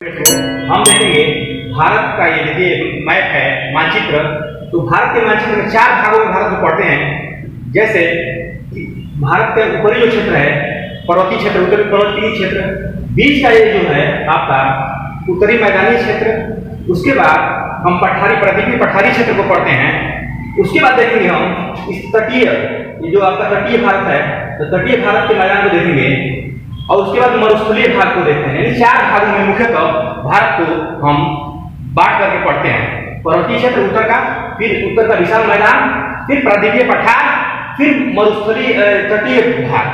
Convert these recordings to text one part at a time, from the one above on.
हम देखेंगे भारत का ये देखिए मैप है मानचित्र। तो भारत के मानचित्र में 4 भागों में भारत को पढ़ते हैं। जैसे भारत के ऊपरी जो क्षेत्र है पर्वतीय क्षेत्र, उत्तरी पर्वतीय क्षेत्र, बीच का ये जो है आपका उत्तरी मैदानी क्षेत्र, उसके बाद हम प्राकृतिक पठारी क्षेत्र को पढ़ते हैं। उसके बाद देखेंगे हम इस तटीय, ये जो आपका तटीय भारत है तो तटीय भारत के मैदान को देखेंगे और उसके बाद मरुस्थलीय भाग को देखते हैं। यानी 4 भागों में मुख्यतः भारत को हम बांट करके पढ़ते हैं। पर्वतीय क्षेत्र उत्तर का, फिर उत्तर का विशाल मैदान, फिर प्राकृतिक पठार, फिर मरुस्थलीय तटीय भाग,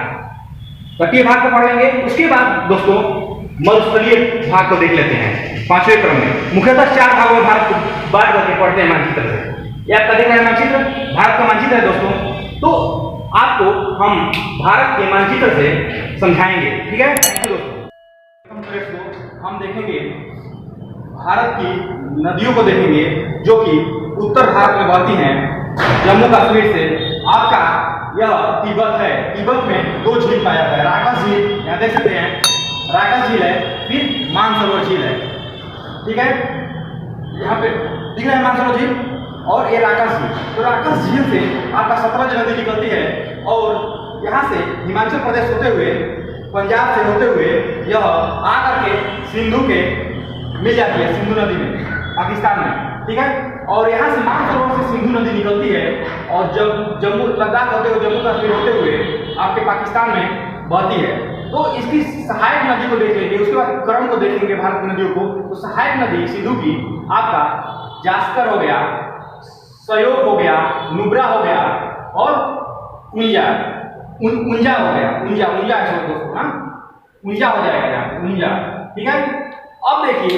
तटीय भाग को पढ़ लेंगे। उसके बाद दोस्तों मरुस्थलीय भाग को देख लेते हैं 5वें क्रम में। मुख्यतः 4 भागों में भारत को बांट करके पढ़ते हैं मानचित्र से। यह आपका देख रहे हैं मानचित्र, भारत का मानचित्र है दोस्तों। तो आपको हम भारत के मानचित्र से समझाएंगे, ठीक है दोस्तों। हम देखेंगे भारत की नदियों को देखेंगे जो कि उत्तर भारत में बहती हैं। जम्मू कश्मीर से आपका यह तिब्बत है। तिब्बत में 2 झील पाया जाता है, राकास झील, यहाँ देख सकते हैं राकास झील है, फिर मानसरोवर झील है, ठीक है। यहाँ पे दिख रहा है मानसरोवर झील और ये राकास झील। तो राकास झील से आपका सतलज नदी निकलती है और यहाँ से हिमाचल प्रदेश होते हुए, पंजाब से होते हुए यह आकर के सिंधु के मिल जाती है, सिंधु नदी में, पाकिस्तान में, ठीक है। और यहाँ से मानसरोवर से सिंधु नदी निकलती है और जब जम्मू लद्दाख होते हुए, जम्मू कश्मीर होते हुए आपके पाकिस्तान में बहती है। तो इसकी सहायक नदी को देख लेंगे, उसके बाद क्रम को देखेंगे भारत की नदियों को। तो सहायक नदी सिंधु की आपका जास्कर हो गया, सयोग हो गया, नुब्रा हो गया और उंजा हो गया, उंजा है दोस्तों, हाँ उंजा हो जाएगा यहाँ, उंजा, ठीक है। अब देखिए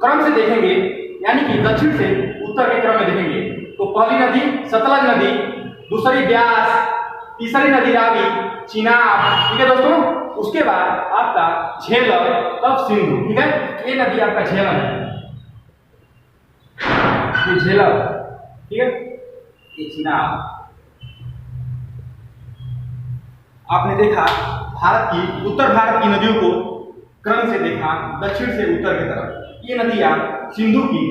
क्रम से देखेंगे, यानी कि दक्षिण से उत्तर के क्रम में देखेंगे। तो पहली नदी सतलज नदी, दूसरी ब्यास, तीसरी नदी रावी, चिनाब, ठीक है दोस्तों। उसके बाद आपका झेलम, तब सिंधु, ठीक है। ये नदी आपका झेलम है, ये झेलम, ठीक है, ये चिनाब। आपने देखा भारत की, उत्तर भारत की नदियों को क्रम से देखा दक्षिण से उत्तर की तरफ। ये नदियां सिंधु की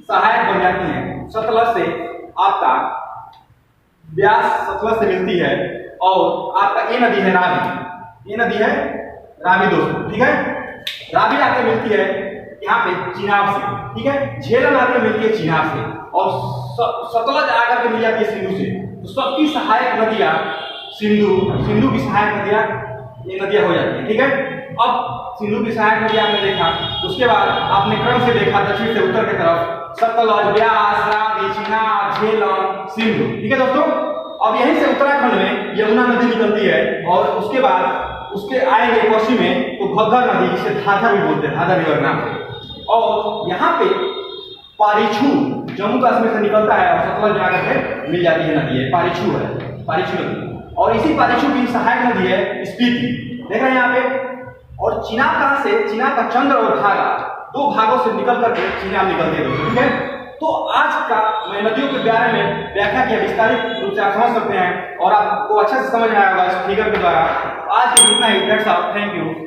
सहायक बन जाती हैं। सतलज से आपका ब्यास सतलज से मिलती है और आपका ये नदी है रावी, ये नदी है रावी दोस्तों, ठीक है। रावी आकर मिलती है यहाँ पे चिनाब से, ठीक है। झेलम आकर मिलती है चिनाब से और सतलज आकर के मिल जाती है सिंधु से। तो सबकी सहायक नदियां सिंधु की सहायक नदियां ये नदियां हो जाती है, ठीक है। अब सिंधु की सहायक नदी आपने देखा, उसके बाद आपने क्रम से देखा दक्षिण से उत्तर की तरफ, सतलज, ब्यास, रावी, चिनाब, झेलम, सिंधु, ठीक है दोस्तों। अब यहीं से उत्तराखंड में यमुना नदी निकलती है और उसके बाद उसके आएंगे पश्चिम में तो घग्गर नदी, जिसे धाधर भी बोलते हैं, धाधर रिवर नाम से। और यहाँ पे पारीछू जम्मू कश्मीर से निकलता है और सतलज जाकर के मिल जाती है नदी है, पारीछू है, पारीछू नदी। और इसी पारीछू की सहायक नदी है स्पीति, देख रहे हैं यहाँ पे। और चिनाब कहाँ से, चिनाब का चंद्र और धागा, 2 भागों से निकल करके चिनाब निकलती है दोस्तों, ठीक है। तो आज का मैं नदियों के बारे में व्याख्या किया, विस्तारित रूप से आप समझ सकते हैं और आपको अच्छे से समझ में आया होगा इस फिगर के द्वारा। आज के इतना ही, थैंक यू।